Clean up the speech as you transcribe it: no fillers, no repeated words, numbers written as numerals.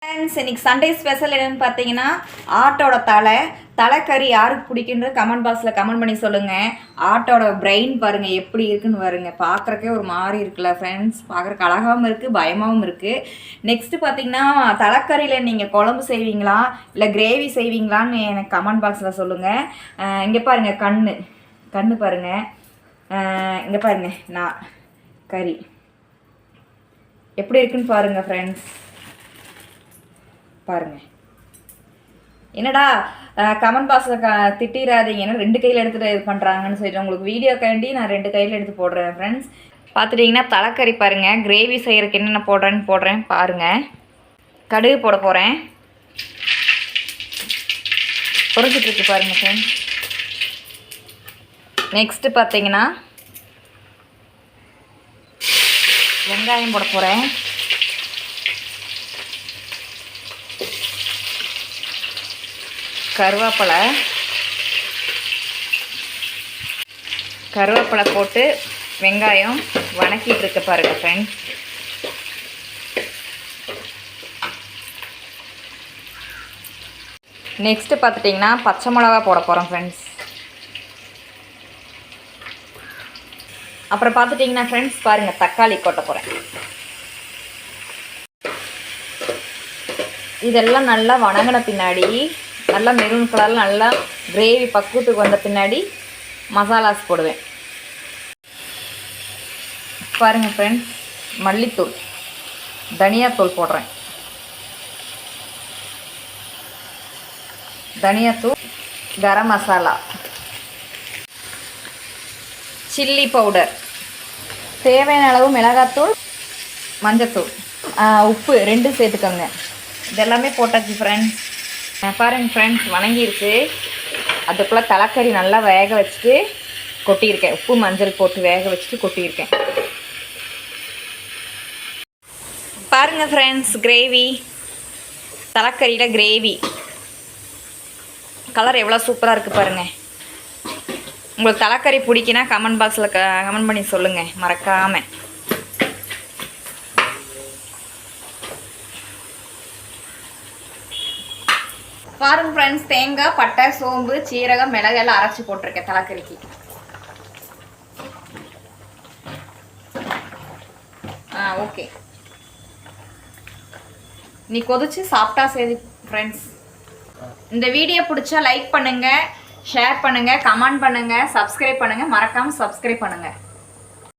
Friends, இன்னைக்கு Sunday special என்னென்னு பார்த்தீங்கன்னா ஆட்டோட தலைக்கறி யாருக்கு பிடிக்குன்றது கமெண்ட் பாக்ஸில் கமெண்ட் பண்ணி சொல்லுங்கள். ஆட்டோட பிரெயின் பாருங்கள் எப்படி இருக்குன்னு பாருங்கள். பார்க்குறக்கே ஒரு மாதிரி இருக்குல்ல ஃப்ரெண்ட்ஸ், பார்க்குறக்கு அழகாகவும் இருக்குது, பயமாகவும் இருக்குது. நெக்ஸ்ட்டு பார்த்தீங்கன்னா தலைக்கறியில் நீங்கள் குழம்பு செய்வீங்களா இல்லை கிரேவி செய்வீங்களான்னு எனக்கு கமெண்ட் பாக்ஸில் சொல்லுங்கள். இங்கே பாருங்கள் கண்ணு பாருங்கள், இங்கே பாருங்கள் நான் கறி எப்படி இருக்குன்னு பாருங்கள் ஃப்ரெண்ட்ஸ். பாருங்கள், என்னடா கமெண்ட் பாக்ஸில் திட்டிடாதீங்க, ஏன்னா 2 கையில் எடுத்துகிட்டு இது பண்ணுறாங்கன்னு சொல்லிட்டு உங்களுக்கு வீடியோ காண்டி நான் 2 கையில் எடுத்து போடுறேன் ஃப்ரெண்ட்ஸ். பார்த்துட்டிங்கன்னா தலைக்கறி பாருங்கள், கிரேவி செய்கிறதுக்கு என்னென்ன போடுறேன்னு பாருங்கள். கடுகு போட போகிறேன், பொரிச்சிட்ருக்கு பாருங்கள் ஃப்ரெண்ட்ஸ். நெக்ஸ்ட்டு பார்த்தீங்கன்னா வெங்காயம் போட போகிறேன், கருவேப்பிலை போட்டு வெங்காயம் வணக்கிட்டு இருக்க பாருங்க ஃப்ரெண்ட்ஸ். நெக்ஸ்ட்டு பார்த்துட்டிங்கன்னா பச்சை மிளகா போட போகிறோம் ஃப்ரெண்ட்ஸ். அப்புறம் பார்த்துட்டிங்கன்னா ஃப்ரெண்ட்ஸ் பாருங்கள் தக்காளி கொட்ட போகிறேன். இதெல்லாம் நல்லா வணங்கின பின்னாடி நல்லா மெரூன் கலரில் நல்லா கிரேவி பக்குவத்துக்கு வந்த பின்னாடி மசாலாஸ் போடுவேன் பாருங்கள் ஃப்ரெண்ட்ஸ். மல்லித்தூள், தனியாத்தூள் போடுறேன், தனியாத்தூள், கரம் மசாலா, சில்லி பவுடர், தேவையான அளவு மிளகாத்தூள், மஞ்சத்தூள், உப்பு 2 சேர்த்துக்கோங்க. இதெல்லாமே போட்டாச்சு ஃப்ரெண்ட்ஸ். பாருங்கள் ஃப்ரெண்ட்ஸ், வணங்கிருக்கு. அதுக்குள்ளே தலைக்கறி நல்லா வேக வச்சுட்டு கொட்டியிருக்கேன், உப்பு மஞ்சள் போட்டு வேக வச்சுட்டு கொட்டியிருக்கேன். பாருங்கள் ஃப்ரெண்ட்ஸ், கிரேவி, தலைக்கறியில் கிரேவி கலர் எவ்வளோ சூப்பராக இருக்குது பாருங்கள். உங்களுக்கு தலைக்கறி பிடிக்குன்னா கமெண்ட் பாக்ஸில் கமெண்ட் பண்ணி சொல்லுங்கள் மறக்காமல். பாருங்க ஃப்ரெண்ட்ஸ், தேங்காய், பட்டை, சோம்பு, சீரகம், மிளகு எல்லாம் அரைச்சி போட்டிருக்கேன் தலைக்கறிக்கு. ஓகே, நீ கொதிச்சு சாப்பிட்டா சரி ஃப்ரெண்ட்ஸ். இந்த வீடியோ பிடிச்சா லைக் பண்ணுங்கள், ஷேர் பண்ணுங்கள், கமெண்ட் பண்ணுங்கள், சப்ஸ்கிரைப் பண்ணுங்கள், மறக்காமல் சப்ஸ்கிரைப் பண்ணுங்கள்.